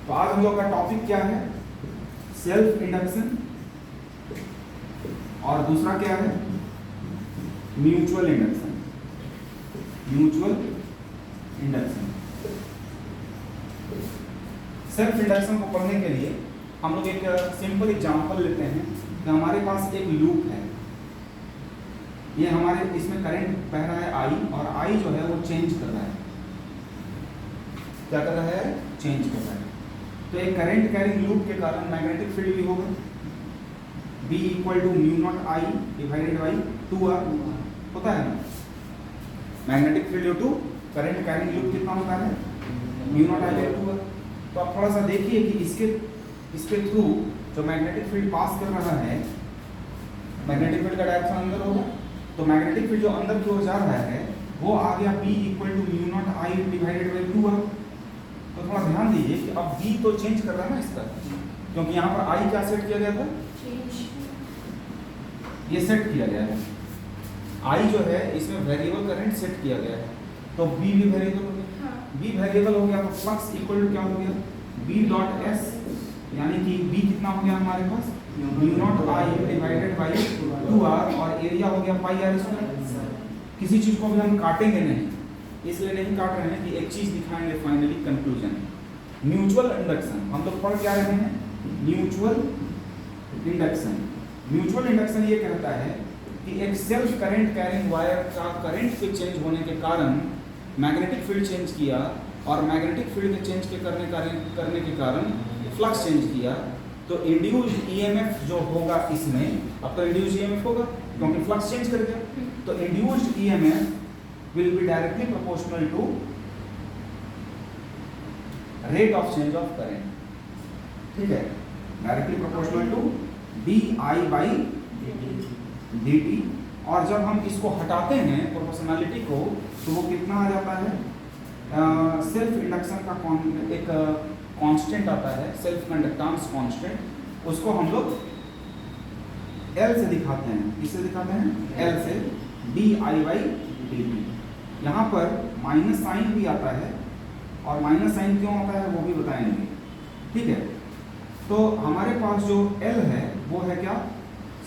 तो आज हम लोग का टॉपिक क्या है? सेल्फ इंडक्शन, और दूसरा क्या है? Mutual induction. Mutual induction. Self induction को पढ़ने के लिए हम लोग एक सिंपल एग्जांपल लेते हैं कि हमारे पास एक लूप है, ये हमारे इसमें करंट बह रहा है आई, और आई जो है वो चेंज कर रहा है। क्या कर रहा है? चेंज कर रहा है। तो एक करंट कैरिंग लूप के कारण मैग्नेटिक फील्ड भी होगा B equal to mu not I divided by 2R होता है ना। Magnetic field to current carrying loop कितना होता है? Mu not I by 2R। तो आप थोड़ा सा देखिए कि इसके थ्रू जो मैग्नेटिक फील्ड पास कर रहा है, मैग्नेटिक फील्ड का डायरेक्शन अंदर होगा, तो मैग्नेटिक फील्ड जो अंदर की ओर जा रहा है वो आ गया B equal to mu not I divided by 2R। तो थोड़ा ध्यान दीजिए कि अब B तो चेंज कर रहा है ना इसका, क्योंकि यहाँ पर I क्या सेट किया गया था? ये सेट किया गया है। I जो है इसमें वेरिएबल करंट सेट किया गया है, तो B भी वेरिएबल हो गया। B वेरिएबल हो गया तो फ्लक्स इक्वल टू क्या हो गया? B डॉट S, यानी कि B कितना हो गया हमारे पास? Mu not I divided by 2R, और एरिया हो गया पाई आर स्क्वायर। किसी चीज को भी हम काटेंगे नहीं, इसलिए नहीं काट रहे हैं कि एक चीज दिखाएंगे फाइनली कंक्लूजन। म्यूचुअल इंडक्शन हम लोग पढ़ क्या रहे हैं? Mutual induction. म्यूचुअल इंडक्शन ये कहता है कि एक सेल्फ करंट कैरिंग वायर का करंट के चेंज होने के कारण मैग्नेटिक फील्ड चेंज किया, और मैग्नेटिक फील्ड के चेंज के करने के कारण फ्लक्स चेंज किया, तो इंड्यूस्ड ईएमएफ जो होगा इसमें, अब तो इंड्यूस्ड ईएमएफ होगा क्योंकि फ्लक्स चेंज कर गया, तो induced EMF will be directly proportional to rate of change of current। ठीक है, directly proportional to di by dt। और जब हम इसको हटाते हैं प्रोपोर्शनलिटी को, तो वो कितना आ जाता है? सेल्फ इंडक्शन का एक कांस्टेंट आता है, सेल्फ कंडक्टेंस कांस्टेंट, उसको हम लोग L से दिखाते हैं। किससे दिखाते हैं? L से, di by dt। यहाँ पर माइनस साइन भी आता है, और माइनस साइन क्यों आता है वो भी बताएंगे। ठीक है, तो हमारे पास जो L है वो है क्या?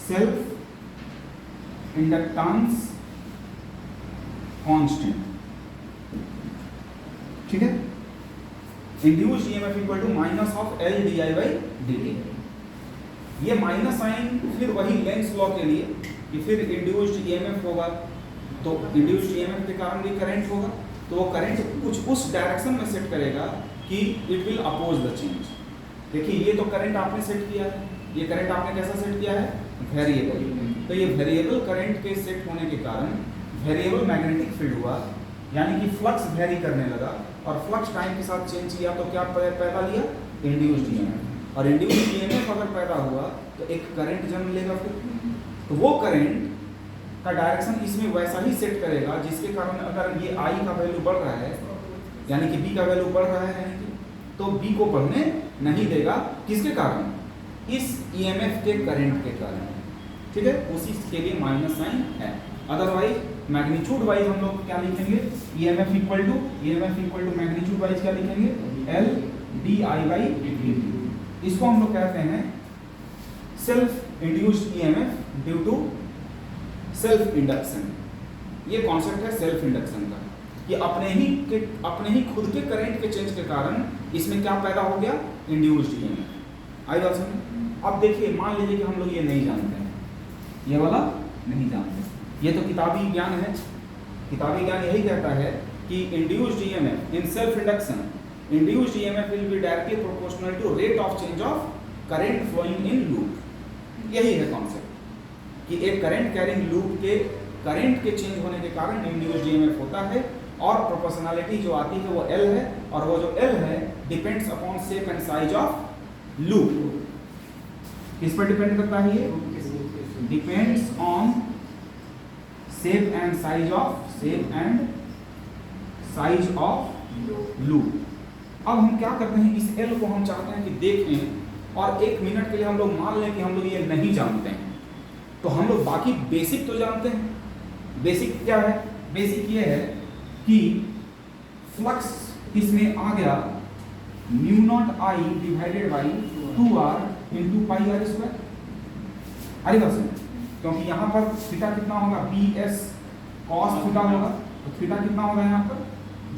Self inductance constant. ठीक है, induced EMF equal to minus of L di by dt। ये माइनस साइन फिर वही लेंस लॉ के लिए कि फिर इंड्यूस्ड ईएमएफ होगा, तो इंड्यूस्ड ईएमएफ के कारण भी करंट होगा, तो वो करंट कुछ उस डायरेक्शन में सेट करेगा कि it will oppose the change. देखिए ये तो करंट आपने सेट किया है, ये करंट आपने कैसा सेट किया है? वेरिएबल। तो ये वेरिएबल करंट के सेट होने के कारण वेरिएबल मैग्नेटिक फील्ड हुआ, यानी कि फ्लक्स वेरी करने लगा, और फ्लक्स टाइम के साथ चेंज किया तो क्या पैदा लिया? Induced EMF. और इंड्यूस्ड ईएमएफ अगर पैदा हुआ तो एक करंट जन्म लेगा, फिर तो वो करंट का डायरेक्शन इसमें वैसा ही सेट करेगा जिसके कारण अगर ये I का वैल्यू बढ़ रहा है, यानी कि B का वैल्यू बढ़ रहा है, यानी कि तो B को बढ़ने नहीं देगा। किसके कारण? इस EMF के करंट के कारण। ठीक है, उसी के लिए माइनस साइन है। अदरवाइज मैग्नीट्यूड वाइज हम लोग क्या लिखेंगे? EMF equal to magnitude wise क्या लिखेंगे? L di by dt। इसको हम लोग कहते हैं self induced EMF due to self induction. ये कॉन्सेप्ट है सेल्फ इंडक्शन का, कि अपने ही खुद के करंट के चेंज के कारण इसमें क्या पैदा हो गया? Induced EMF. आई बात समझ? अब देखिए, मान लीजिए कि हम लोग ये नहीं जानते हैं, ये वाला नहीं जानते, ये तो किताबी ज्ञान है। किताबी ज्ञान यही कहता है कि induced EMF in self induction, induced EMF will be directly proportional to rate of change of current flowing in loop. यही है कॉन्सेप्ट कि एक करंट कैरिंग लूप के करंट के चेंज होने के कारण इंड्यूस्ड ईएमएफ होता है, और प्रोपोर्शनलिटी जो आती है वो L है, और वो जो L है depends upon shape and size of loop. किस पर डिपेंड करता है ये? Depends on shape and size of loop. अब हम क्या करते हैं, इस L को हम चाहते हैं कि देखें, और एक मिनट के लिए हम लोग मान लें कि हम लोग ये नहीं जानते हैं, तो हम लोग बाकी बेसिक तो जानते हैं। बेसिक क्या है? बेसिक ये है कि फ्लक्स इसमें आ गया mu not I divided by 2r into pi are square. अरे बस, क्योंकि यहाँ पर थीटा कितना होगा, बी एस कॉस थीटा होगा, तो थीटा कितना होगा यहाँ पर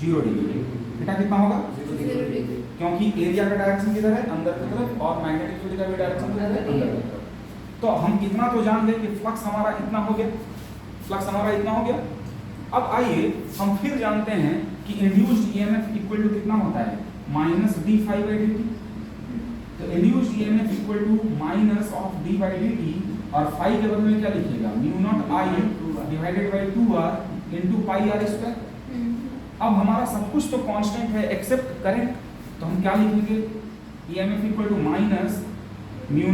0 डिग्री। थीटा कितना होगा 0 डिग्री, क्योंकि एरिया का डायरेक्शन किधर है, अंदर की तरफ, और मैग्नेटिक फील्ड का भी डायरेक्शन किधर है, अंदर की तरफ। तो हम इतना तो जान गए कि फ्लक्स हमारा इतना हो गया, फ्लक्स हमारा इतना हो गया। अब आइए हम फिर जानते हैं कि इंड्यूस्ड ईएमएफ इक्वल टू कितना होता है, minus d phi by D t. तो induced EMF equal to minus of d by D t, और फाई के बदले में क्या लिखिएगा, mu not I divided by 2r into pi are square. अब हमारा सब कुछ तो कांस्टेंट है एक्सेप्ट करंट, तो हम क्या लिखेंगे, EMF equal to minus mu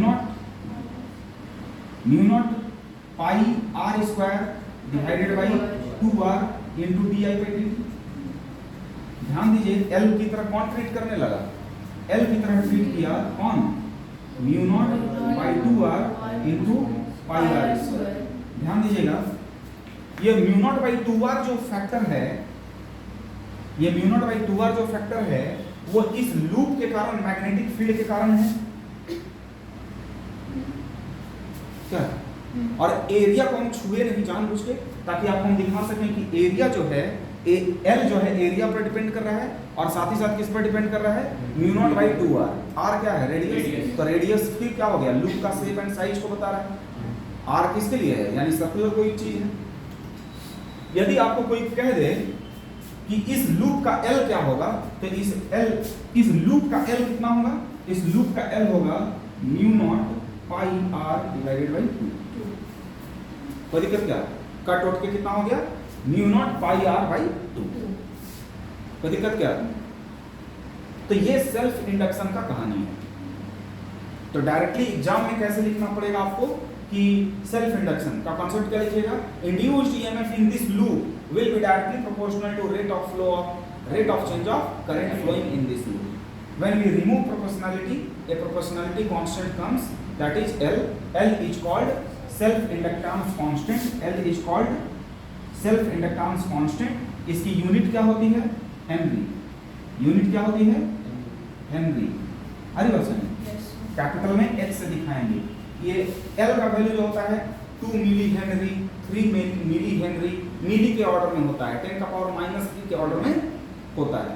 nought pi are square divided by 2r into D I by D T. ध्यान दीजिए, L की तरह कौन ट्रीट करने लगा, L की तरह ट्रीट किया कौन, mu nought by 2r into pi are square. ध्यान दीजिएगा, ये म्यू नॉट बाई 2r जो फैक्टर है, ये म्यू नॉट बाई 2r जो फैक्टर है, वो इस लूप के कारण, मैग्नेटिक फील्ड के कारण है क्या। और एरिया को हम छुए नहीं जानबूझ के, ताकि आपको हम दिखा सकें कि एरिया जो है, एल जो है एरिया पर डिपेंड कर रहा है, और साथ ही साथ किस पर डिपेंड कर रहा है, mu nought by 2r। r क्या है, रेडियस। तो रेडियस फिर क्या हो गया, लूप का शेप एंड साइज को बता रहा है। r किसके लिए है, यानी सर्कुलर कोई चीज है। यदि आपको कोई कह दे कि इस लूप का L क्या होगा, तो इस लूप का L कितना होगा, इस लूप का L होगा mu nought pi r divided by 2। कोई दिक्कत क्या, कट उठ के कितना हो गया, mu nought pi r by 2। कोई दिक्कत क्या। तो ये सेल्फ इंडक्शन का कहानी है। तो डायरेक्टली एग्जाम में कैसे लिखना पड़ेगा आपको कि सेल्फ इंडक्शन का कॉन्सेप्ट क्या लिखिएगा, induced EMF in this loop will be directly proportional to rate of change of current flowing in this loop. When we remove proportionality, a proportionality constant comes, that is L. L is called self-inductance constant. L is called self-inductance constant. इसकी unit क्या होती है, Henry. Unit क्या होती है, Henry. अरे बस capital में H से दिखाएंगे। ये L का वैल्यू जो होता है 2 मिली हेनरी, 3 मिली हेनरी, मिली के ऑर्डर में होता है, 10⁻³ के ऑर्डर में होता है।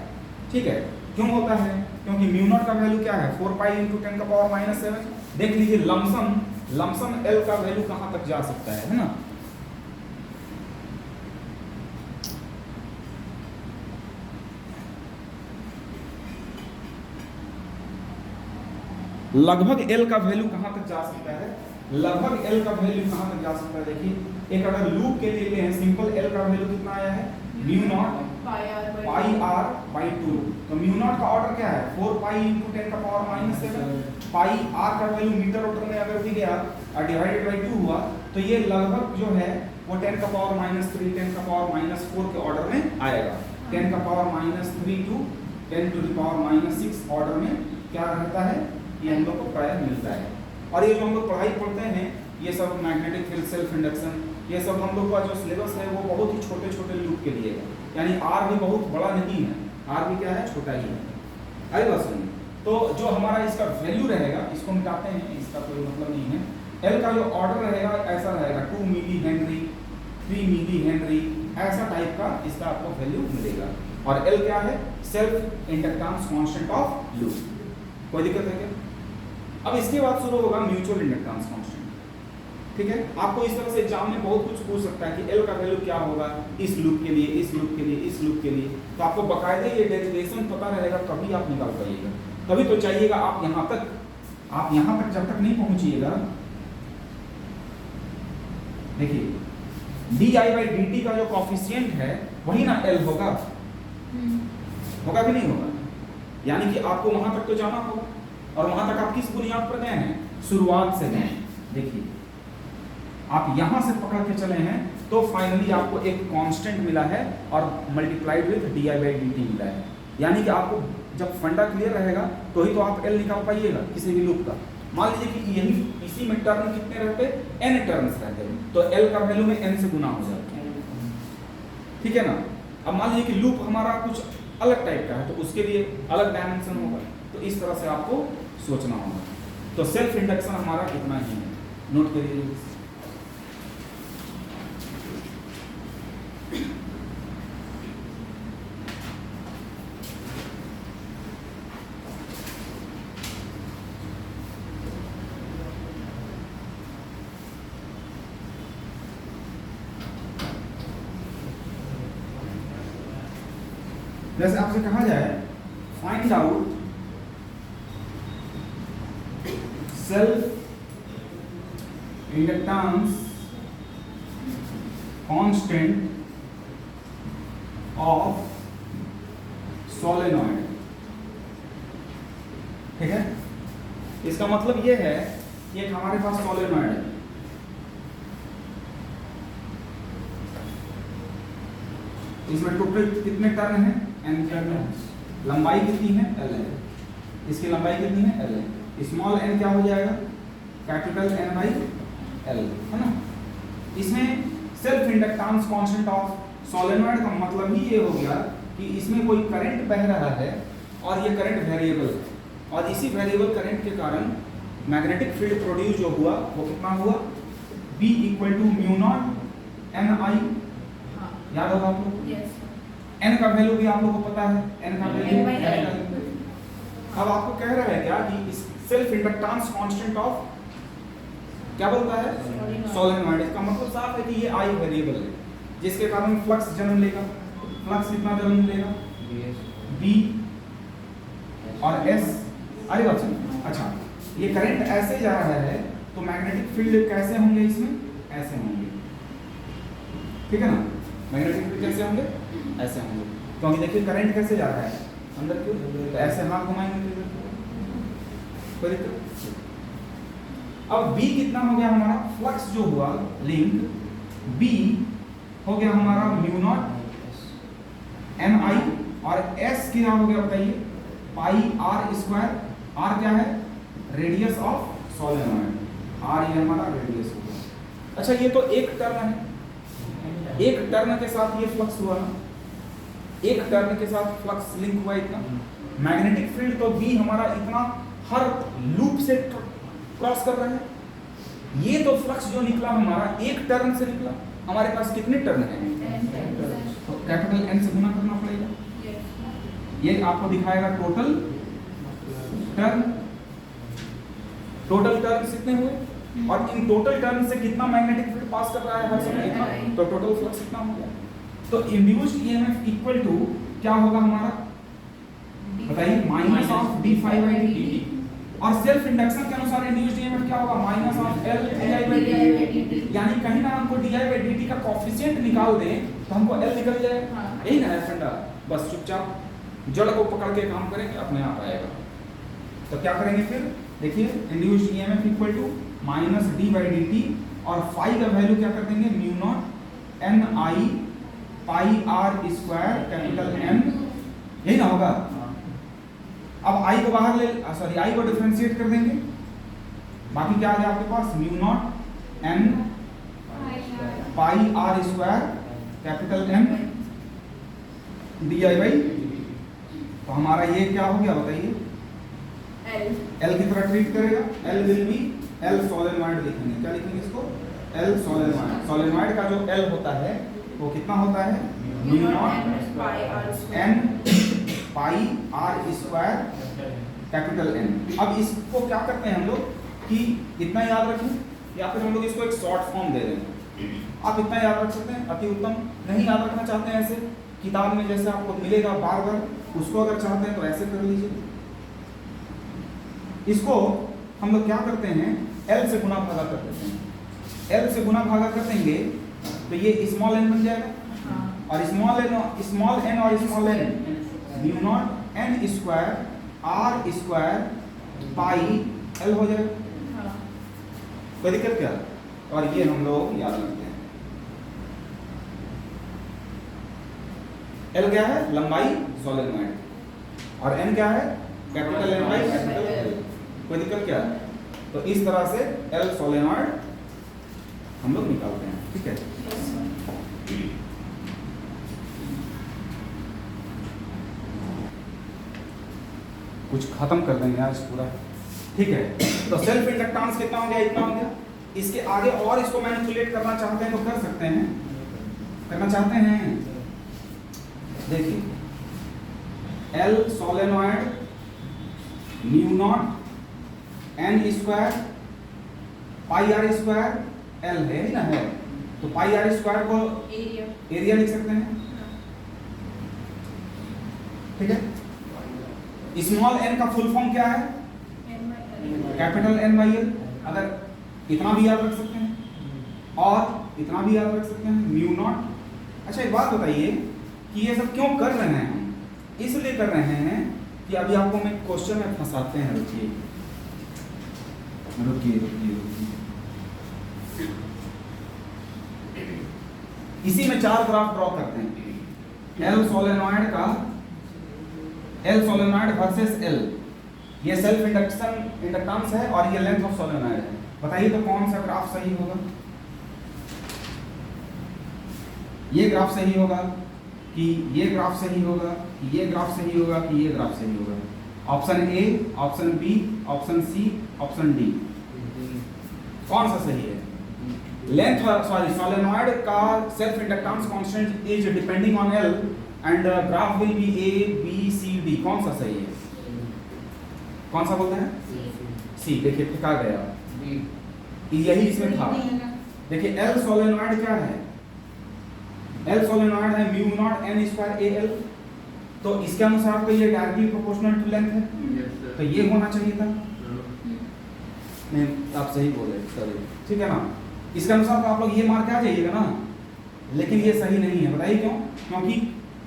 ठीक है, क्यों होता है, क्योंकि म्यू नॉट का वैल्यू क्या है, 4 पाई इंटू 10⁻⁷। देख लीजिए लमसम L का वैल्यू कहां तक जा सकता है ना। लगभग L का वैल्यू कहां तक जा सकता है, लगभग L का वैल्यू कहां तक जा सकता है। देखिए, एक अगर लूप के लिए हैं सिंपल, L का वैल्यू कितना आया है, mu nought pi r by 2। तो म्यू नॉट का ऑर्डर क्या है, 4 पाई इंटू 10⁻⁷। पाई r का वैल्यू मीटर ऑर्डर में अगर भी गया और डिवाइडेड बाई 2 हुआ, तो ये लगभग जो है वो 10⁻³ 10⁻⁴ के ऑर्डर में आएगा। 10⁻³ टू 10⁻�6 ऑर्डर में क्या रहता है, ये हम लोग को प्राय मिलता है। और ये जो हम लोग पढ़ाई पढ़ते हैं, ये सब मैग्नेटिक फील्ड, सेल्फ इंडक्शन, ये सब हम लोग का जो सिलेबस है वो बहुत ही छोटे छोटे लूप के लिए है, यानी R भी बहुत बड़ा नहीं है, R भी क्या है, छोटा ही है। अरे बस सुनिए, तो जो हमारा इसका वैल्यू रहेगा, इसको मिटाते हैं, इसका कोई मतलब नहीं है। L का जो ऑर्डर रहेगा ऐसा रहेगा, 2 मिली हेनरी, 3 मिली हेनरी, ऐसा टाइप का इसका आपको वैल्यू मिलेगा। और L क्या है, self inductance constant of loop. कोई दिक्कत है क्या। अब इसके बाद शुरू होगा म्यूचुअल इंडक्टेंस कांस्टेंट। ठीक है, आपको इस तरह से एग्जाम में बहुत कुछ पूछ सकता है कि L का वैल्यू क्या होगा इस लूप के लिए, इस लूप के लिए, इस लूप के लिए। तो आपको बकायदे ये डेरिवेशन पता रहेगा, तभी आप निकाल पाइएगा। तभी तो चाहिएगा आप यहाँ तक जब तक नहीं पहुंचिएगा। देखिए D I by D T का जो कॉफिशिएंट है वही ना L होगा, होगा कि नहीं होगा। यानी कि आपको वहां तक तो जाना होगा, और वहां तक आप किस बुनियाद पर गए हैं, शुरुआत से गए। देखिए आप यहां से पकड़ के चले हैं तो फाइनली आपको एक कांस्टेंट मिला है और multiplied with D I by D T मिला है। यानी कि आपको जब फंडा क्लियर रहेगा तो ही तो आप L निकाल पाइएगा किसी भी लूप का। मान लीजिए कि यही इसी में टर्म कितने रहते, n टर्म्स रहते हैं, तो L का वैल्यू में n से गुना हो जाता है। ठीक है ना। अब मान लीजिए कि लूप हमारा कुछ अलग टाइप का है तो उसके लिए अलग डायमेंशन होगा। तो इस तरह से आपको सोचना होगा। तो सेल्फ इंडक्शन हमारा इतना ही है, नोट करिए। जैसे आपसे कहा जाए find out self inductance constant of solenoid. ठीक है, इसका मतलब ये है कि एक हमारे पास सोलेनॉइड है, इसमें टोटल कितने टर्न हैं, n टर्न है, लंबाई कितनी है, l है, इसकी लंबाई कितनी है, l है, स्मॉल n क्या हो जाएगा, कैपिटल N बाई l, है ना। इसमें self inductance constant of solenoid का मतलब ही ये हो गया कि इसमें कोई करंट बह रहा है और ये करंट वेरिएबल है, और इसी वेरिएबल करंट के कारण मैग्नेटिक फील्ड प्रोड्यूस जो हुआ वो कितना हुआ, B equal to mu not N I, याद होगा आप लोग। n का वैल्यू भी आप लोगों को पता है, n का वैल्यू। अब आपको कह रहा है क्या कि इस सेल्फ इंडक्टेंस कांस्टेंट ऑफ क्या बोलता है, सोलेनॉइड। इसका मतलब साफ है कि ये I वेरिएबल है जिसके कारण फ्लक्स जन्म लेगा। फ्लक्स कितना जन्म लेगा, B और S। अरे बात अच्छा, ये करंट ऐसे जा रहा है तो मैग्नेटिक फील्ड कैसे होंगे, इसमें ऐसे होंगे, ठीक है ना। मैग्नेटिक फील्ड कैसे होंगे, ऐसे होंगे, क्योंकि देखिए करंट कैसे जा रहा है अंदर क्यों, तो ऐसे हाथ घुमाएंगे कोई दिक्कत। अब B कितना हो गया हमारा, फ्लक्स जो हुआ लिंक B हो गया हमारा म्यू नॉट N I, और S क्या हो गया बताइए, पाई R स्क्वायर। R क्या है, रेडियस ऑफ सोलेनॉइड, R ये हमारा रेडियस हो गया। अच्छा ये तो एक टर्न है, एक टर्न के साथ ये फ्लक्स हुआ ना, एक टर्न के साथ फ्लक्स लिंक हुआ इतना। मैग्नेटिक फील्ड तो B हमारा इतना हर लूप से क्रॉस कर रहा है। ये तो फ्लक्स जो निकला हमारा एक टर्न से निकला। हमारे पास कितने टर्न हैं, तो कैपिटल N से गुना करना पड़ेगा। ये आपको दिखाएगा टोटल टर्न, टोटल टर्न कितने हुए, और इन टोटल टर्न से कितना मैग्नेटिक फील्ड पास कर रहा है हर समय इतना, तो टोटल फ्लक्स कितना हो गया। तो इंड्यूस्ड ईएमएफ इक्वल टू क्या होगा हमारा, बताइए, माइनस ऑफ d∅dt। और सेल्फ इंडक्शन के अनुसार इंड्यूस्ड ईएमएफ क्या होगा, माइनस ऑफ L di/dt। यानी कहीं ना हमको di/dt का कोएफिशिएंट निकाल दें तो हमको L निकल जाए, यही ना है फंडा। बस चुपचाप जड़ को पकड़ के काम करेंगे, अपने आप आएगा। तो क्या करेंगे फिर, देखिए induced EMF equal to minus d/dt, और फाई का वैल्यू क्या कर देंगे, mu not N I pi R square capital M, यही ना होगा। अब I को बाहर ले, सॉरी I को डिफरेंशिएट कर देंगे, बाकी क्या आ गया आपके पास, mu not N pi R square capital M di/, तो हमारा ये क्या हो गया बताइए, L की तरह ट्रीट करेगा। L will be L solenoid लिखेंगे, क्या लिखेंगे इसको, L सोलेनॉइड। सोलेनॉइड का जो L होता है वो कितना होता है, mu not N pi R square capital N। अब इसको क्या करते हैं हम लोग कि इतना याद रखें, या फिर हम लोग इसको एक शॉर्ट फॉर्म दे दें। आप इतना याद रख सकते हैं, अति उत्तम। नहीं याद रखना चाहते हैं ऐसे किताब में जैसे आपको मिलेगा बार बार, उसको अगर चाहते हैं तो ऐसे कर लीजिए। इसको हम लोग क्या करते हैं, L से गुना भागा कर देते हैं। L से गुना भागा कर देंगे तो ये स्मॉल n बन जाएगा, और स्मॉल n और small n mu naught N square R square pi L हो जाएगा। कोई दिक्कत क्या, और ये हम लोग याद रखते हैं। L क्या है, लंबाई सोलेनॉइड, और N क्या है, capital N by capital L। कोई दिक्कत क्या है, तो इस तरह से L सोलेनॉइड हम लोग निकालते हैं, ठीक है। कुछ खत्म कर देंगे आज पूरा, ठीक है। तो सेल्फ इंडक्टेंस कितना हो गया, इतना हो गया। इसके आगे और इसको मैनिपुलेट करना चाहते हैं तो कर सकते हैं, करना चाहते हैं। देखिए L solenoid mu naught n square pi r square L है ना, है तो पाई r स्क्वायर को एरिया लिख सकते हैं, ठीक है। स्मॉल n का फुल फॉर्म क्या है, कैपिटल N बाई L। अगर इतना भी याद रख सकते हैं और इतना भी याद रख सकते हैं, म्यू नॉट। अच्छा एक बात बताइए कि ये सब क्यों कर रहे हैं हम, इसलिए कर रहे हैं कि अभी आपको मैं क्वेश्चन में फंसाते हैं। रुकिए रुकिए रुकिए रुकिए, इसी में 4 ग्राफ ड्रॉ करते हैं। L सोलेनॉइड का, L सोलेनॉइड वर्सेस L, ये सेल्फ इंडक्टेंस है और ये लेंथ ऑफ सोलेनॉइड है। बताइए तो कौन सा ग्राफ सही होगा, ये ग्राफ सही होगा कि ये ग्राफ सही होगा कि ये ग्राफ सही होगा कि ये ग्राफ सही होगा? Option A, option B, option C, option D, कौन सा सही है? लेंथ सॉरी सोलेनॉइड का self inductance constant is depending on L and graph will be A B C D, कौन सा सही है? कौन सा बोलते हैं? सी। देखिए ठिका गया, यही इसमें था। देखिए L सोलेनॉइड क्या है, L सोलेनॉइड है mu not n square AL, तो इसके अनुसार तो ये डायरेक्टली प्रोपोर्शनल टू लेंथ है, तो ये होना चाहिए था। नहीं आप सही बोले, सॉरी, ठीक है ना। इसके अनुसार तो आप लोग ये मार के आ जाइएगा ना, लेकिन ये सही नहीं है। बताइए क्यों? क्योंकि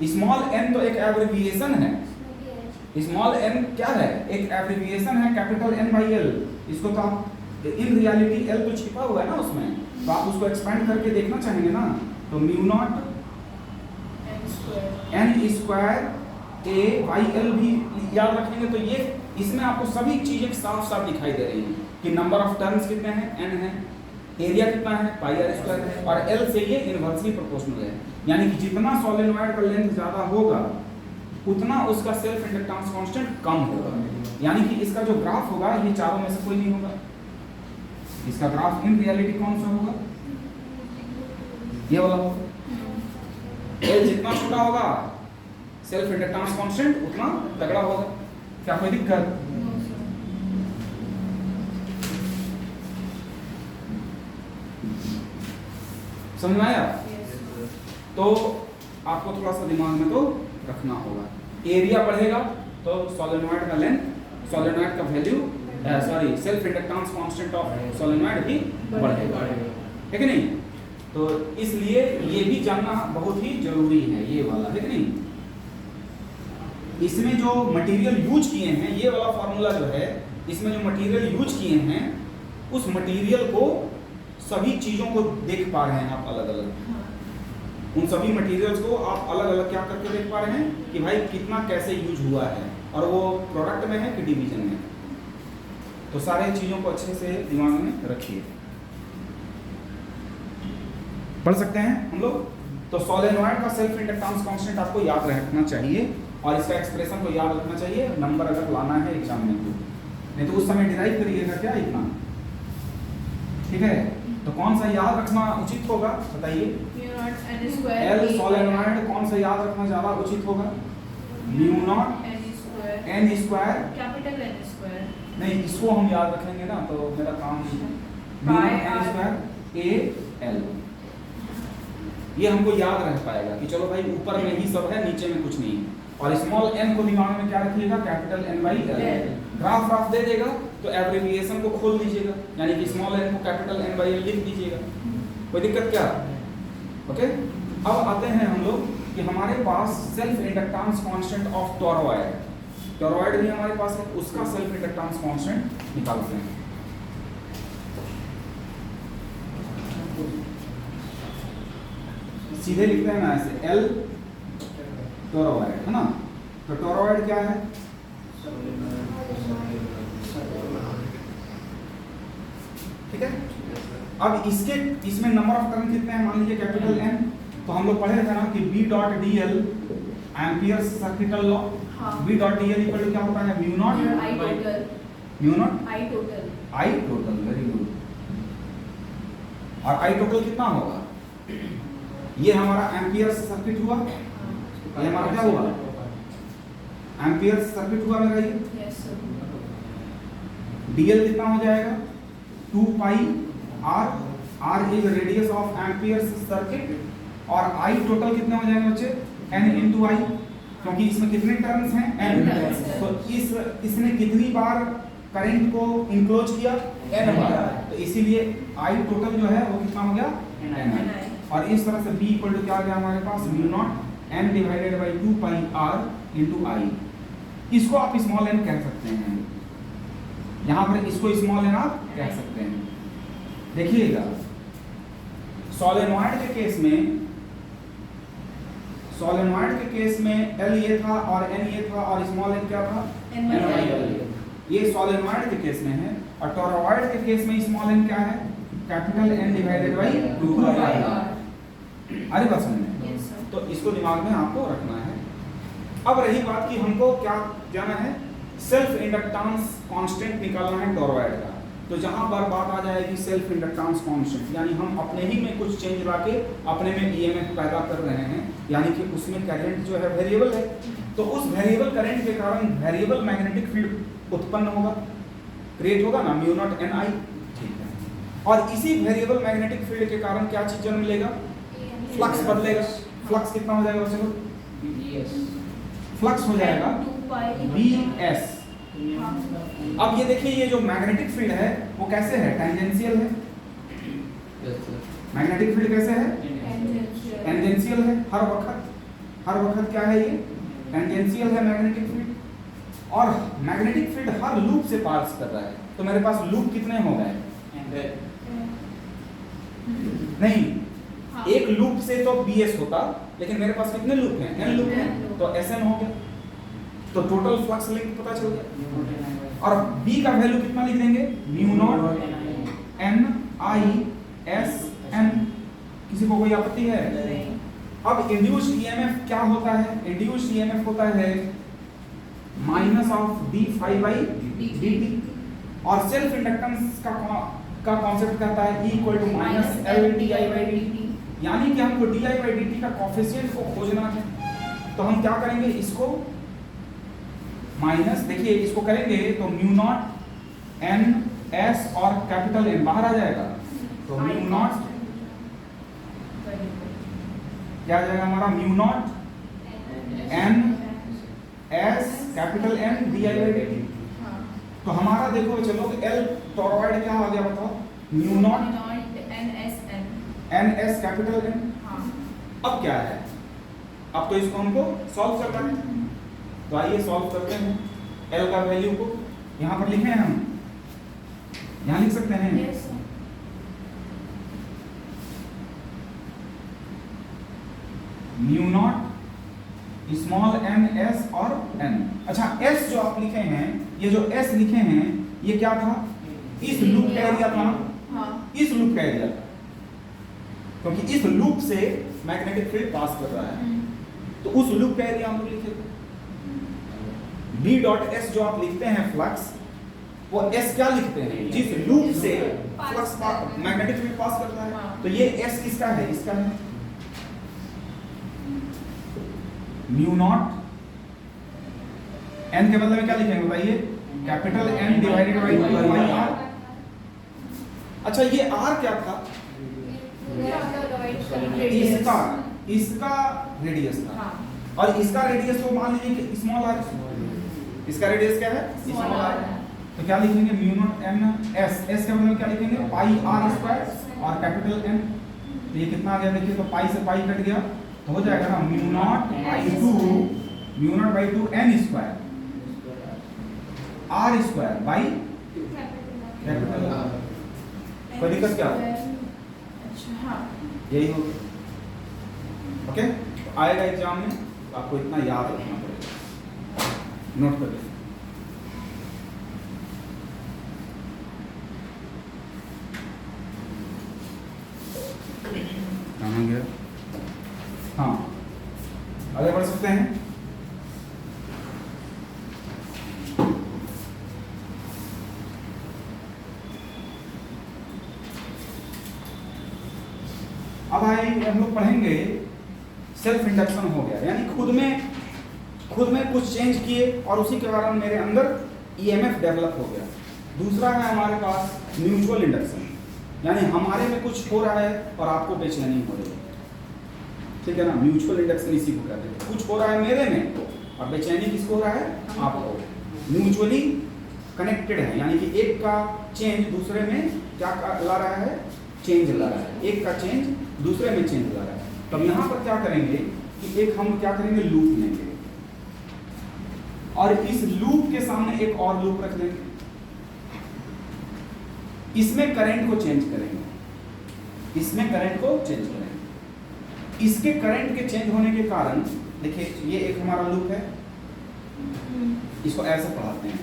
स्मॉल n तो एक एब्रिविएशन है, स्मॉल n क्या है, एक एब्रिविएशन है कैपिटल N बाई L। इसको तो आप इन रियलिटी L तो छिपा हुआ है ना उसमें, तो आप उसको एक्सपेंड करके देखना चाहेंगे ना। तो mu naught n square A by L भी याद रखेंगे तो ये इसमें आपको सभी चीजें साफ साफ दिखाई दे रही हैं कि नंबर ऑफ टर्न्स कितने हैं, n है, एरिया कितना है, पाई r स्क्वायर है, और L से ये इनवर्सली प्रोपोर्शनल है। यानी कि जितना सोलेनॉइड का लेंथ ज्यादा होगा उतना उसका सेल्फ इंडक्टेंस कांस्टेंट कम होगा। यानी कि इसका जो ग्राफ होगा ये चारों में से कोई नहीं होगा। इसका ग्राफ इन रियलिटी कौन सा होगा, ये वाला होगा। L जितना छोटा होगा सेल्फ इंडक्टेंस कांस्टेंट उतना तगड़ा होगा। क्या कोई दिक्कत? समझ में आया? तो आपको थोड़ा सा दिमाग में तो रखना होगा। एरिया बढ़ेगा तो सोलेनॉइड का लेंथ, सोलेनॉइड का value sorry self inductance constant of solenoid भी बढ़ेगा, है कि नहीं? तो इसलिए ये भी जानना बहुत ही जरूरी है, ये वाला, है कि नहीं? इसमें जो मटेरियल यूज किए हैं, ये वाला फार्मूला जो है, इसमें जो मटेरियल यूज किए हैं उस मटेरियल को सभी चीजों को देख पा रहे हैं आप अलग अलग। उन सभी मटेरियल्स को आप अलग अलग क्या करके देख पा रहे हैं कि भाई कितना कैसे यूज हुआ है, और वो प्रोडक्ट में है कि डिवीजन में। तो सारे चीजों को अच्छे से दिमाग में रखिए। पढ़ सकते हैं हम लोग। तो सोलेनॉइड का सेल्फ इंडक्टेंस कांस्टेंट आपको याद रखना चाहिए और इसका एक्सप्रेशन को याद रखना चाहिए, नंबर अगर लाना है एग्जाम में तो, नहीं तो उस समय डिराइव करिएगा क्या इतना, ठीक है? तो कौन सा याद रखना उचित होगा बताइए? L सोलेनॉइड कौन सा याद रखना ज्यादा उचित होगा? Mu naught n square capital N square. नहीं, इसको हम याद रखेंगे ना तो मेरा काम mu naught n square AL, ये हमको याद रह पाएगा कि चलो भाई ऊपर में ही सब है, नीचे में कुछ नहीं है। और स्मॉल n को दिमाग में क्या रखिएगा, capital N by L। Graph दे देगा तो एब्रिविएशन को खोल दीजिएगा, यानी कि स्मॉल n को कैपिटल N बाई L लिख दीजिएगा। कोई दिक्कत क्या? ओके। अब आते हैं हम लोग कि हमारे पास self inductance constant of toroid, toroid भी हमारे पास है, उसका सेल्फ इंडक्टेंस कांस्टेंट निकालते हैं। सीधे लिखते हैं ना ऐसे, L टोरॉइड है ना। तो टोरॉइड क्या है? ठीक है। अब इसमें नंबर ऑफ टर्न कितने हैं, मान लीजिए कैपिटल N। तो हम लोग पढ़े थे ना कि B dot DL ampere circuital law, B dot D L equal to क्या होता है, mu not I total, mu not I total, I total, very good. और आई टोटल कितना होगा, ये हमारा एम्पियर सर्किट हुआ, ये हमारा क्या हुआ, एम्पियर सर्किट हुआ मेरा ये। Yes sir. डीएल कितना हो जाएगा, 2 pi r, r is radius of ampere circuit, और आई टोटल कितने हो जाएंगे बच्चे, n इंटू आई, क्योंकि इसमें कितने टर्न्स हैं, n। तो इसने कितनी बार करंट को इनक्लोज किया, n बार, तो इसीलिए आई टोटल जो है वो कितना हो गया, n। और इस तरह से b इक्वल टू क्या आ गया हमारे पास, mu not n divided by 2 pi r into I. इसको आप स्मॉल n कह सकते हैं, यहाँ पर इसको स्मॉल n आप कह सकते हैं। देखिएगा सोलेनॉइड के केस में, सोलेनॉइड के केस में L ये था और N ये था और स्मॉल n क्या था, N। ये सोलेनॉइड के केस में है, और टोरॉइड के केस में स्मॉल n क्या है, capital N divided by 2 pi r। अरे बस सुनिए, तो इसको दिमाग में आपको रखना है। अब रही बात कि हमको क्या जाना है, सेल्फ इंडक्टेंस कांस्टेंट निकालना है टोरॉइड का। तो जहां पर बात आ जाएगी सेल्फ इंडक्टेंस कांस्टेंट, यानी हम अपने ही में कुछ चेंज लाके अपने में ईएमएफ पैदा कर रहे हैं, यानी कि उसमें करंट जो है वेरिएबल है, तो उस वेरिएबल करंट के कारण वेरिएबल मैग्नेटिक फील्ड उत्पन्न होगा, क्रिएट होगा ना, म्यू नॉट एन आई। ठीक है, और इसी वेरिएबल मैग्नेटिक फील्ड के कारण क्या चीज जन्म लेगा, फ्लक्स बदलेगा। फ्लक्स कितना हो जाएगा बच्चों, फ्लक्स हो जाएगा BS। अब ये देखिए, ये जो मैग्नेटिक फील्ड है वो कैसे है, टेंजेंशियल है। मैग्नेटिक फील्ड कैसे है, टेंजेंशियल है, हर वक्त क्या है, ये टेंजेंशियल है मैग्नेटिक फील्ड। और मैग्नेटिक फील्ड हर लूप से पास कर रहा है, तो मेरे पास लूप कितने हो गए, नहीं, एक लूप से तो BS होता, लेकिन मेरे पास कितने लूप हैं, n लूप हैं, तो SN हो गया। तो टोटल फ्लक्स लिंक पता चल गया। और B का वैल्यू कितना लिख देंगे, mu not n I S n। किसी को कोई आपत्ति है? अब इंड्यूस्ड ईएमएफ क्या होता है, इंड्यूस्ड ईएमएफ होता है minus of d phi by dt, और सेल्फ इंडक्टेंस का कॉन्सेप्ट कहता है E equal to minus L di by dt, यानी कि हमको di बाई dt का कोफिशिएंट को खोजना है। तो हम क्या करेंगे, इसको माइनस, देखिए इसको करेंगे तो म्यू नॉट n s और कैपिटल N बाहर आ जाएगा, तो म्यू नॉट क्या आ जाएगा हमारा, mu naught n s capital N di by dt। तो हमारा देखो चलो L टोरॉइड क्या आ गया बताओ, mu naught n s capital N। अब क्या है, अब तो इसको हमको सॉल्व करना है, तो आइए सॉल्व करते हैं। L का वैल्यू को यहाँ पर लिखे हैं हम, यहाँ लिख सकते हैं, mu naught small n s और n। अच्छा, s जो आप लिखे हैं, ये जो s लिखे हैं ये क्या था, इस लूप का एरिया था, इस लूप का एरिया था, क्योंकि इस लूप से मैग्नेटिक फील्ड पास कर रहा है, तो उस लूप का एरिया हम लोग लिखे थे। B डॉट S जो आप लिखते हैं फ्लक्स, वो S क्या लिखते हैं, जिस लूप से फ्लक्स मैग्नेटिक फील्ड पास करता है, तो ये S किसका है, इसका है। म्यू नॉट n के बदले में क्या लिखेंगे बताइए, capital N divided by 2 pi r। अच्छा, ये r क्या था, इसका रेडियस था, और इसका रेडियस तो मान लीजिए कि स्मॉल r, इसका रेडियस क्या है, स्मॉल r। तो क्या लिखेंगे, mu naught n s, s के बदले में क्या लिखेंगे, पाई r स्क्वायर और कैपिटल N। तो ये कितना आ गया देखिए, तो पाई से पाई कट गया, तो हो जाएगा ना mu nought by 2 n square r square by capital R। कोई दिक्कत क्या है, यही होगा। ओके, आएगा एग्जाम में, आपको इतना याद रखना पड़ेगा, नोट कर लें। कहाँ गया, हाँ आगे बढ़ सकते हैं। अब आए हम लोग पढ़ेंगे सेल्फ इंडक्शन हो गया, यानी खुद में कुछ चेंज किए और उसी के कारण मेरे अंदर ईएमएफ डेवलप हो गया। दूसरा है हमारे पास म्यूचुअल इंडक्शन, यानी हमारे में कुछ हो रहा है और आपको बेचैनी हो रही है, ठीक है ना। म्यूचुअल इंडक्शन इसी को कहते हैं, कुछ हो रहा है मेरे में और बेचैनी किसको हो रहा है, आपको। म्यूचुअली कनेक्टेड है, यानी कि एक का चेंज दूसरे में क्या ला रहा है, चेंज ला रहा है, एक का चेंज दूसरे में चेंज ला रहा है। तब यहाँ पर क्या करेंगे कि एक हम क्या करेंगे, लूप लेंगे और इस लूप के सामने एक और लूप रख देंगे, इसमें करंट को चेंज करेंगे, इसमें करंट को चेंज करेंगे। इसके करंट के चेंज होने के कारण देखिए ये एक हमारा लूप है, इसको ऐसे पढ़ाते हैं।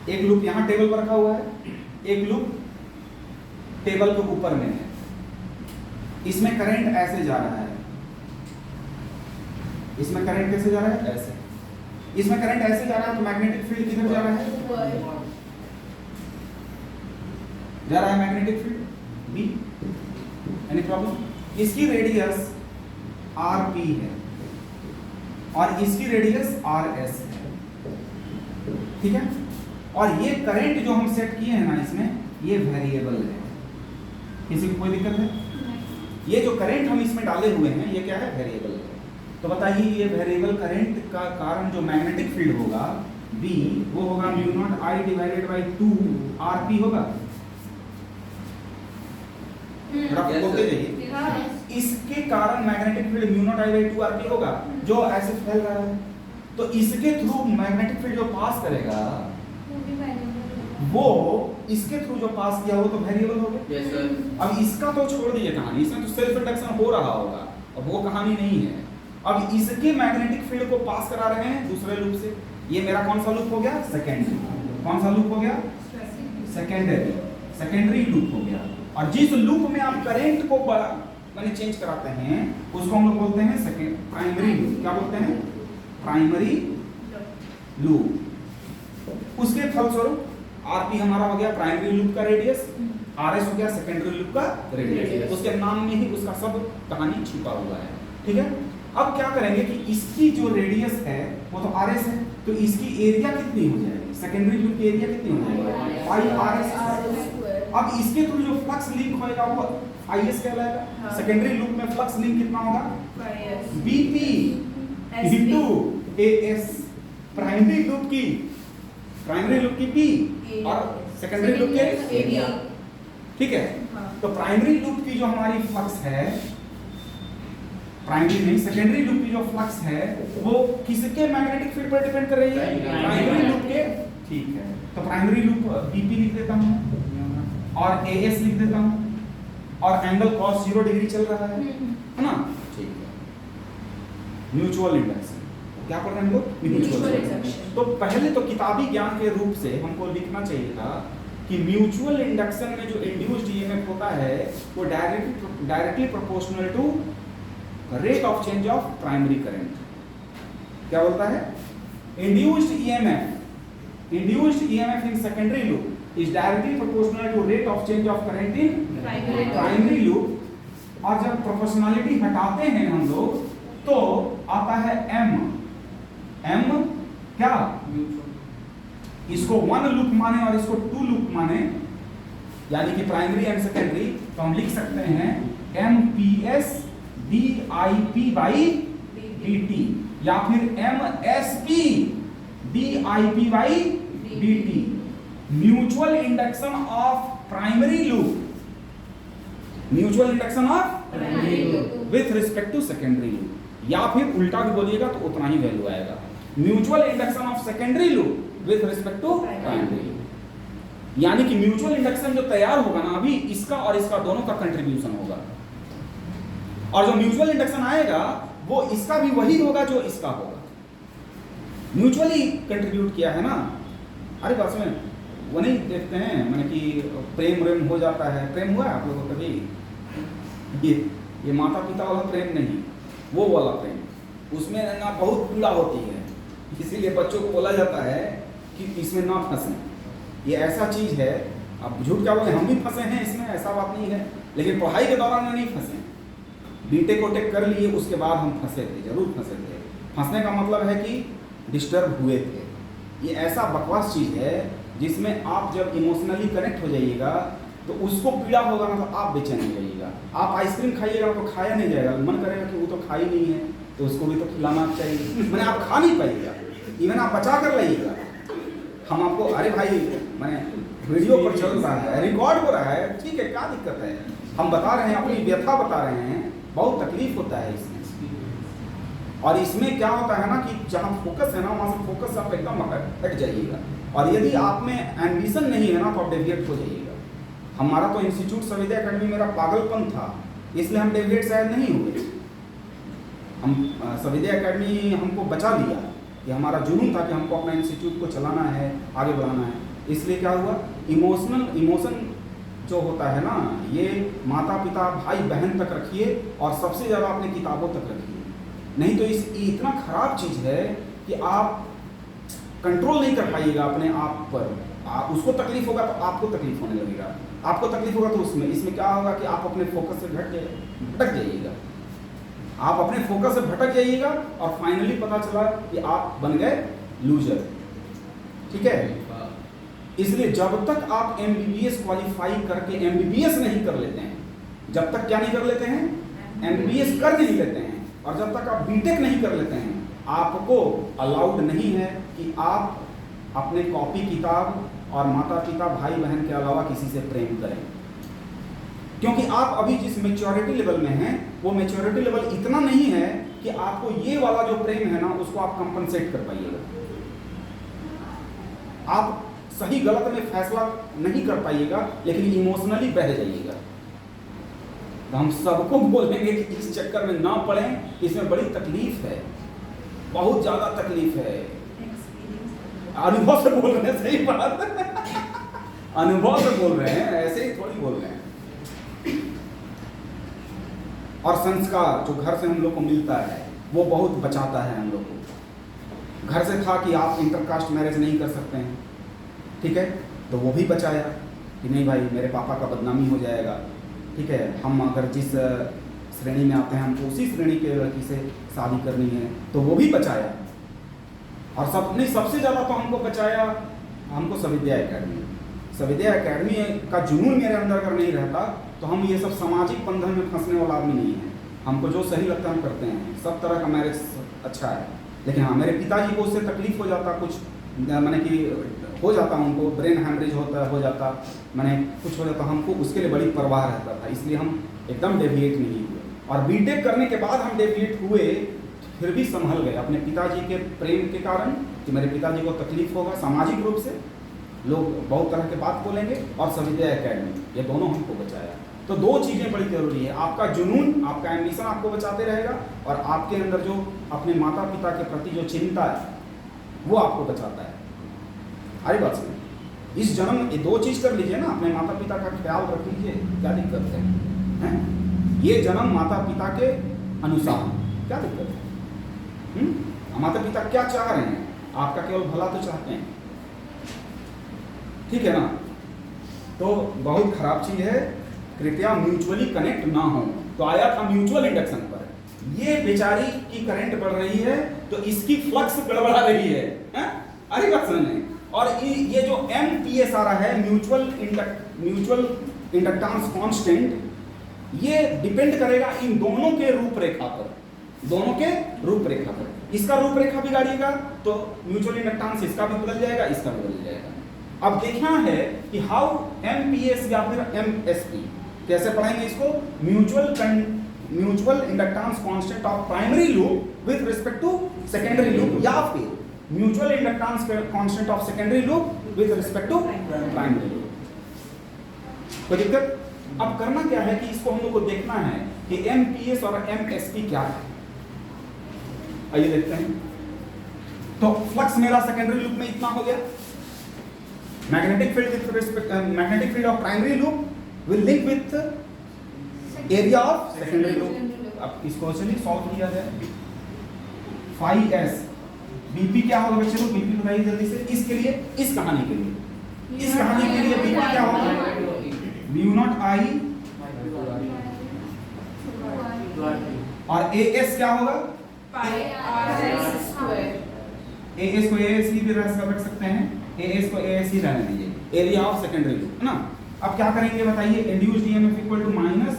एक लूप यहां टेबल पर रखा हुआ है, एक लूप टेबल के ऊपर में है, इसमें करंट ऐसे जा रहा है, इसमें करंट कैसे जा रहा है, ऐसे। इसमें करंट ऐसे जा रहा है तो मैग्नेटिक फील्ड किधर जा रहा है, जा रहा है magnetic field B. Any problem. इसकी रेडियस आरपी है और इसकी रेडियस आरएस है, ठीक है। और ये करंट जो हम सेट किए हैं ना इसमें, ये वेरिएबल है, किसी को कोई दिक्कत है? ये जो करंट हम इसमें डाले हुए हैं ये क्या है, वेरिएबल है। तो बताइए ये वेरिएबल करंट का कारण जो मैग्नेटिक फील्ड होगा बी, वो होगा mu naught I divided by 2 RP होगा। बोलते जाइए, इसके कारण magnetic field mu naught I by 2 RP होगा, जो ऐसे फैल रहा है। तो इसके थ्रू मैग्नेटिक फील्ड जो पास करेगा वो इसके थ्रू जो पास किया वो तो वेरिएबल हो गया। Yes sir. अब इसका तो छोड़ दीजिए कहानी, इसमें तो सेल्फ इंडक्शन हो रहा होगा, अब वो कहानी नहीं है। अब इसके मैग्नेटिक फील्ड को पास करा रहे हैं दूसरे लूप से, ये मेरा कौन सा लूप हो गया, सेकेंडरी। कौन सा लूप हो गया, सेकेंडरी लूप हो गया। और जिस लूप में आप करंट को मैंने चेंज कराते हैं उसको हम लोग बोलते हैं सेकेंड प्राइमरी लूप। क्या बोलते हैं, प्राइमरी लूप। उसके फलस्वरूप आरपी हमारा हो गया प्राइमरी लूप का रेडियस, आरएस हो गया सेकेंडरी लूप का रेडियस। उसके नाम में ही उसका सब कहानी छिपा हुआ है, ठीक है। अब क्या करेंगे कि इसकी जो रेडियस है वो तो आरएस है, तो इसकी एरिया कितनी हो जाएगी, सेकेंडरी लूप की एरिया कितनी हो जाएगी, पाई आरएस। अब इसके थ्रू जो फ्लक्स लिंक होएगा वो आईएस कहलाएगा। सेकेंडरी लूप में फ्लक्स लिंक कितना होगा, BP into as. Primary loop की पी और सेकेंडरी लूप के एरिया, ठीक है। तो प्राइमरी लूप की जो हमारी फ्लक्स है, प्राइमरी नहीं सेकेंडरी लूप की जो फ्लक्स है वो किसके मैग्नेटिक फील्ड पर डिपेंड कर रही है, प्राइमरी लूप के, ठीक है। तो प्राइमरी लूप बीपी लिख देता हूं और एएस लिख देता हूं और एंगल cos 0 डिग्री चल रहा है ना, ठीक है। म्यूचुअल इंडक्शन क्या पढ़ रहे हैं हम लोग, म्यूचुअल इंडक्शन। तो पहले तो किताबी ज्ञान के रूप से हमको लिखना चाहिए था कि म्यूचुअल इंडक्शन में जो इंड्यूस्ड ईएमएफ होता है वो directly proportional to rate of change of primary current. क्या बोलता है, induced EMF in secondary loop is directly proportional to rate of change of current in primary loop. और जब प्रोपोर्शनलिटी हटाते हैं हम लोग तो आता है एम क्या, इसको 1 लूप माने और इसको 2 लूप माने, यानी कि प्राइमरी एंड सेकेंडरी, तो हम लिख सकते हैं M P S D I P by D T, या फिर M S P D I P by D T. Mutual induction of primary loop, mutual induction of primary loop with respect to secondary loop, या फिर उल्टा भी बोलिएगा तो उतना ही वैल्यू आएगा। Mutual induction of secondary loop with respect to primary loop, यानी कि म्यूचुअल इंडक्शन जो तैयार होगा ना अभी, इसका और इसका दोनों का कंट्रीब्यूशन होगा, और जो म्यूचुअल इंडक्शन आएगा वो इसका भी वही होगा जो इसका होगा, म्यूचुअली कंट्रीब्यूट किया है ना। अरे बात में वो नहीं देखते हैं मैंने कि प्रेम हो जाता है, प्रेम हुआ है आप लोगों को कभी, ये माता पिता वाला प्रेम नहीं, वो वाला प्रेम, उसमें ना बहुत पीड़ा होती है, इसीलिए बच्चों को बोला जाता है कि इसमें ना फंसें। ये ऐसा चीज है अब झूठ क्या बोले, हम भी फंसे हैं इसमें, ऐसा बात नहीं है, लेकिन पढ़ाई के दौरान नहीं फंसे। बीटेक ओटेक कर लिए उसके बाद हम फंसे थे, जरूर फंसे थे। फंसने का मतलब है कि डिस्टर्ब हुए थे। ये ऐसा बकवास चीज़ है जिसमें आप जब इमोशनली कनेक्ट हो जाइएगा तो उसको पीड़ा होगा ना तो आप बेचैन हो जाइएगा। आप आइसक्रीम खाइएगा तो खाया नहीं जाएगा, मन करेगा कि वो तो खाई नहीं है तो उसको भी तो खिलाना चाहिए, मैंने आप खा नहीं पाइएगा, इवन आप बचा कर लाइएगा। हम आपको, अरे भाई मैंने वीडियो पर चल रहा है, रिकॉर्ड हो रहा है, ठीक है क्या दिक्कत है, हम बता रहे हैं, अपनी व्यथा बता रहे हैं, बहुत तकलीफ होता है इसमें। और इसमें क्या होता है ना कि जहाँ फोकस है ना वहाँ से फोकस आप एकदम हट जाइएगा। और यदि आप में एम्बिशन नहीं है ना तो आप डेविएट हो जाइएगा। हमारा तो इंस्टीट्यूट सविता एकेडमी मेरा पागलपन था, इसलिए हम डेविएट शायद नहीं हुए। हम सविता एकेडमी हमको बचा लिया, ये हमारा जुनून था कि हमको अपना इंस्टीट्यूट को चलाना है, आगे बढ़ाना है। इसलिए क्या हुआ, इमोशन जो होता है ना, ये माता पिता भाई बहन तक रखिए और सबसे ज़्यादा अपने किताबों तक रखिए। नहीं तो इतना खराब चीज़ है कि आप कंट्रोल नहीं कर पाइएगा अपने आप पर। उसको तकलीफ होगा तो आपको तकलीफ होने लगेगा, आपको तकलीफ होगा तो इसमें क्या होगा कि आप अपने फोकस से भटक जाइएगा। आप अपने फोकस से भटक जाइएगा और फाइनली पता चला कि आप बन गए लूजर। ठीक है, इसलिए जब तक आप MBBS क्वालिफाई करके MBBS नहीं कर लेते हैं, जब तक क्या नहीं कर लेते हैं, MBBS कर नहीं लेते हैं, और जब तक आप बीटेक नहीं कर लेते हैं, आपको अलाउड नहीं है कि आप अपने कॉपी किताब और माता पिता भाई बहन के अलावा किसी से प्रेम करें। क्योंकि आप अभी जिस मेच्योरिटी लेवल में हैं वो मेच्योरिटी लेवल इतना नहीं है कि आपको ये वाला जो प्रेम है ना उसको आप कंपनसेट कर पाइएगा। आप सही गलत में फैसला नहीं कर पाइएगा, लेकिन इमोशनली बह जाइएगा। तो हम सबको बोलेंगे कि इस चक्कर में ना पड़ें, इसमें बड़ी तकलीफ है, बहुत ज़्यादा तकलीफ है। अनुभव से बोल रहे हैं, सही बात है, अनुभव से बोल रहे हैं, ऐसे ही थोड़ी बोल रहे हैं। और संस्कार जो घर से हम लोग को मिलता है वो बहुत बचाता है हम लोग को। घर से था कि आप इंटरकास्ट मैरिज नहीं कर सकते हैं, ठीक है, तो वो भी बचाया कि नहीं भाई मेरे पापा का बदनामी हो जाएगा। ठीक है, हम अगर जिस श्रेणी में आते हैं हमको उसी श्रेणी के लड़की से शादी करनी है, तो वो भी बचाया। और सबसे ज़्यादा तो हमको बचाया हमको सविता एकेडमी। सविता एकेडमी का जुनून मेरे अंदर अगर नहीं रहता तो हम ये सब सामाजिक बंधन में फंसने वाला आदमी नहीं है। हमको जो सही लगता है हम करते हैं, सब तरह का मैरिज अच्छा है। लेकिन हाँ, मेरे पिताजी को उससे तकलीफ हो जाता, कुछ मैंने कि हो जाता, उनको ब्रेन हैमरेज हो जाता, मैंने कुछ हो जाता, हमको उसके लिए बड़ी परवाह रहता था, इसलिए हम एकदम डेविएट नहीं हुए। और बीटेक करने के बाद हम डेविएट हुए, फिर भी संभल गए अपने पिताजी के प्रेम के कारण कि मेरे पिताजी को तकलीफ होगा, सामाजिक रूप से लोग बहुत तरह के बात बोलेंगे, और सविता एकेडमी, ये दोनों हमको बचाया। तो दो चीज़ें बड़ी जरूरी है, आपका जुनून, आपका एम्बिशन आपको बचाते रहेगा, और आपके अंदर जो अपने माता पिता के प्रति जो चिंता है वो आपको बचाता है। हरी बात सुनिए, इस जन्म ये दो चीज़ कर लीजिए ना, अपने माता पिता का ख्याल रख लीजिए, क्या दिक्कत है? ये जन्म माता पिता के अनुसार, क्या दिक्कत है? माता पिता क्या चाह रहे हैं? आपका केवल भला तो चाहते हैं, ठीक है ना? तो बहुत खराब चीज है, कृपया म्यूचुअली कनेक्ट ना हो। तो आया था म्यूचुअल इंडक्शन पर, ये बेचारी की करंट बढ़ रही है तो इसकी फ्लक्स गड़बड़ा रही है, अरे बात समझ। और ये जो MPS आ रहा है, म्यूचुअल इंडक्टेंस कांस्टेंट, ये डिपेंड करेगा इन दोनों के रूपरेखा पर, दोनों के रूपरेखा पर। इसका रूपरेखा बिगाड़िएगा तो म्यूचुअल इंडक्टेंस इसका भी बदल जाएगा, इसका भी बदल जाएगा। अब देखना है कि हाउ MPS या फिर MSP कैसे पढ़ाएंगे इसको, mutual inductance constant of primary loop with respect to secondary loop, या फिर mutual inductance constant of secondary loop with respect to primary loop. कोई दिक्कत? अब करना क्या है कि इसको हम लोग को देखना है कि MPS और MSP क्या है। आइए देखते हैं। तो फ्लक्स मेरा सेकेंडरी लूप में इतना हो गया, magnetic field with respect, magnetic field of primary loop will link with area of secondary loop. अब इसको चलिए सॉल्व किया जाए। फाई एस, बीपी क्या होगा बच्चे लोग, बीपी बताइए जल्दी से, इसके लिए, इस कहानी के लिए इस कहानी के लिए बीटा क्या होगा? म्यू नॉट आई और ए एस क्या होगा? ए एस को ए एस ही भी रख सकते हैं, ए एस को ए एस ही रहने दीजिए, एरिया ऑफ सेकेंडरी लूप है ना। अब क्या करेंगे बताइए? Induced EMF equal to minus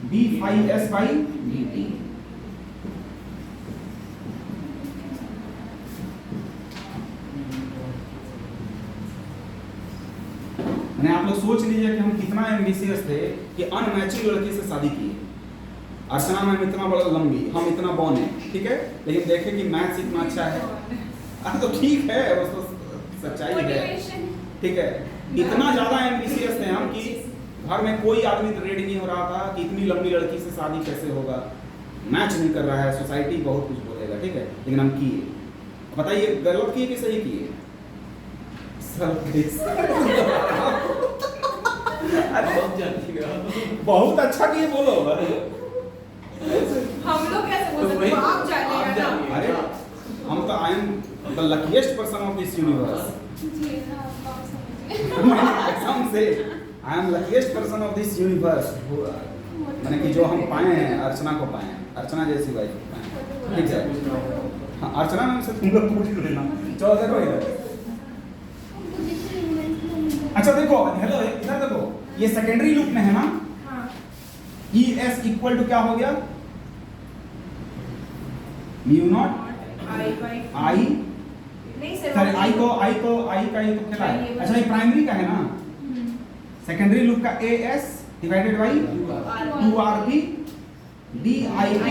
B phi S by D T. मैंने आप लोग सोच लीजिए कि हम कितना एम्बिशियस थे कि अनमैचिंग लड़की से शादी की। अर्चना मैम इतना बड़ा लंबी, हम इतना बौने, ठीक है, लेकिन देखें कि मैथ्स इतना अच्छा है। तो ठीक है, वो तो सच्चाई है, ठीक है। इतना ज्यादा एम्बिशियस थे हम कि घर में कोई आदमी रेडी नहीं हो रहा था कि इतनी लंबी लड़की से शादी कैसे होगा, मैच नहीं कर रहा है, सोसाइटी बहुत कुछ बोलेगा, ठीक है, लेकिन हम किए। बताइए गलत किए कि सही किए? बहुत अच्छा किए, बोलो। हम लोग कैसे बोल सकते हैं? आप जानिएगा ना। अरे हम तो I am the luckiest person of this universe. कसम से I am luckiest person of this universe. मैंने कि जो हम पाए हैं, अर्चना को पाए हैं, अर्चना जैसी वाइफ को पाए हैं, ठीक है। हाँ, अर्चना मैम से तुम लोग पूछ लेना। चलो देखो इधर, अच्छा देखो, हेलो इधर देखो, ये सेकेंडरी लूप में है ना। ई एस इक्वल टू क्या हो गया? Mu not I, sorry I का ये तो क्या है? अच्छा ये प्राइमरी का है ना। सेकेंडरी लूप का A S divided by 2RP DIP,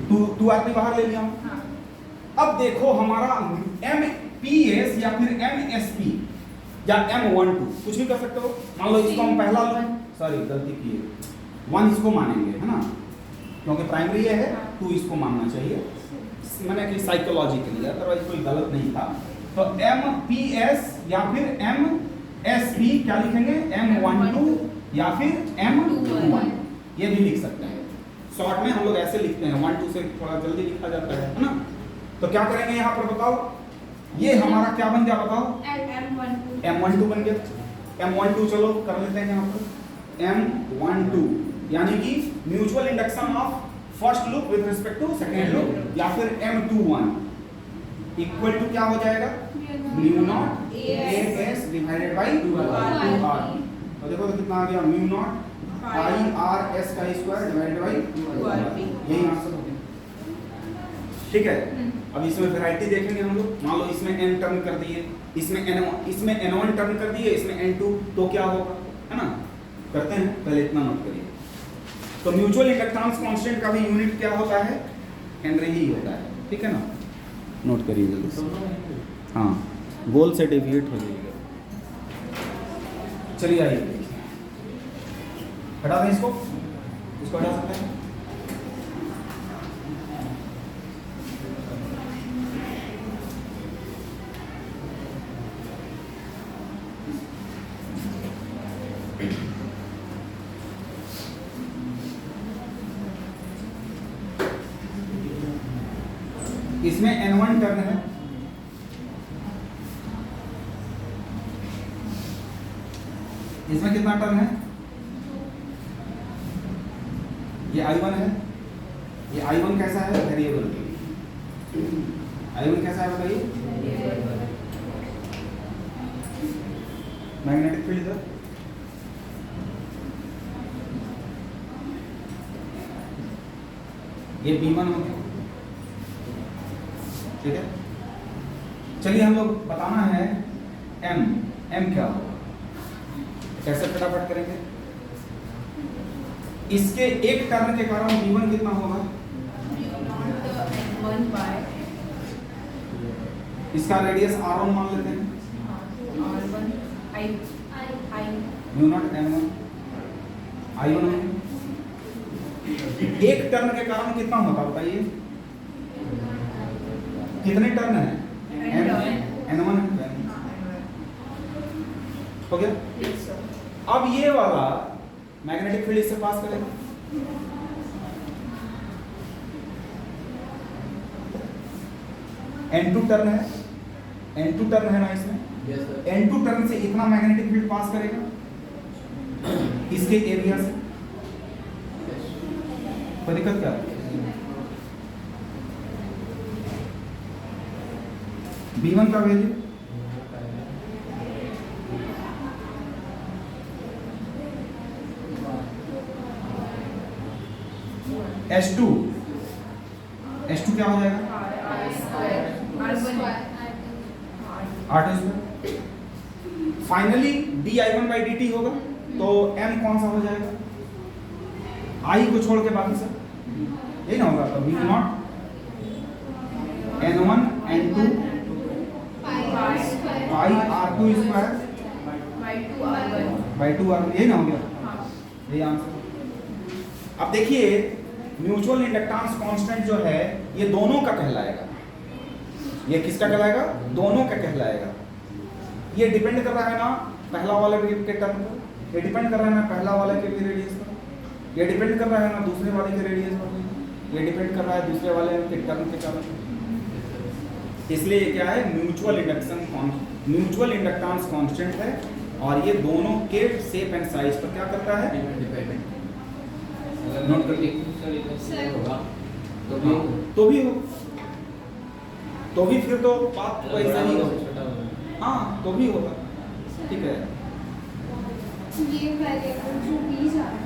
2RP बाहर ले लिया। अब देखो हमारा MPS या फिर MSP या M12 कुछ भी कर सकते हो। मान लो इसको हम पहला लूप, सॉरी गलती की है, 1 इसको मानेंगे, है ना, क्योंकि प्राइमरी ये है, 2 इसको मानना चाहिए, मैंने कि साइकोलॉजिकली, अदरवाइज कोई गलत नहीं था। तो MPS या फिर MSP क्या लिखेंगे? M12 या फिर M21, ये भी लिख सकते हैं। शॉर्ट में हम लोग ऐसे लिखते हैं, 1-2 से थोड़ा जल्दी लिखा जाता है ना। तो क्या करेंगे यहाँ पर बताओ? ये हमारा क्या बन गया बताओ? M12 बन गया। M12 चलो कर लेते हैं यहाँ पर, M12 यानी कि mutual induction of first loop with respect to second loop, या फिर M21 इक्वल टू क्या हो जाएगा? Mu nought AS divided by 2R। तो देखो तो कितना आ गया? Mu nought pi R S का स्क्वायर डिवाइडेड बाई 2R। यही आंसर हो गया, ठीक है। अब इसमें वैरायटी देखेंगे हम लोग। मान लो इसमें n टर्म कर दिए, इसमें n1 टर्म कर दिए, इसमें n2, तो क्या होगा, है ना। करते हैं, पहले इतना नोट करिए। तो म्यूचुअल इंडक्टेंस कांस्टेंट का भी यूनिट क्या होता है? हेनरी ही होता है, ठीक है ना। नोट करिए जल्दी से, हाँ, गोल से डेविएट हो जाइएगा। चलिए आइए, हटा दें इसको हटा सकते हैं। इसमें N1 टर्न है, इसमें कितना टर्न है? ये I1 है, ये I1 कैसा है? वेरिएबल। I1 कैसा है बताइए? मैग्नेटिक फील्ड इधर, ये B1 हो गया, ठीक है। चलिए हम लोग बताना है M क्या होगा, कैसे फटाफट करेंगे। इसके एक टर्न के कारण B1 कितना होगा? इसका रेडियस R1 मान लेते हैं, म्यू नॉट M1 I1। एक टर्न के कारण कितना होता बताइए? कितने टर्न है? N1 हो गया। अब ये वाला मैग्नेटिक फील्ड इससे पास करेगा, N2 टर्न है, N2 टर्न है ना इसमें, यस सर। N2 टर्न से इतना मैग्नेटिक फील्ड पास करेगा इसके एरिया से, कोई दिक्कत क्या है? B1 का वैल्यू S2 क्या हो जाएगा? R2 फाइनली di1/dt होगा, तो m कौन सा हो जाएगा? I को छोड़ के बाकी सब यही ना होगा, तो V0 N1 N2 pi R2 square by 2R1, यही ना हो गया, यही आंसर। अब देखिए म्यूचुअल इंडक्टेंस कांस्टेंट जो है ये दोनों का कहलाएगा, ये किसका कहलाएगा? दोनों का कहलाएगा। ये डिपेंड कर रहा है ना पहला वाले के टर्म पर, ये डिपेंड कर रहा है ना पहला वाले के रेडियस पर, ये डिपेंड कर रहा है ना दूसरे वाले के रेडियस पर, ये डिपेंड कर रहा है दूसरे वाले के टर्म के कारण। इसलिए ये क्या है? म्यूचुअल इंडक्टेंस कांस्टेंट है, और ये दोनों के शेप एंड साइज पर क्या करता है? अगर नॉट सर होगा तो भी तो भी फिर तो बात वैसा ही होगा। छोटा होगा। हाँ तो भी होगा, ठीक है। ये वेरिएबल जो भी जा रहा है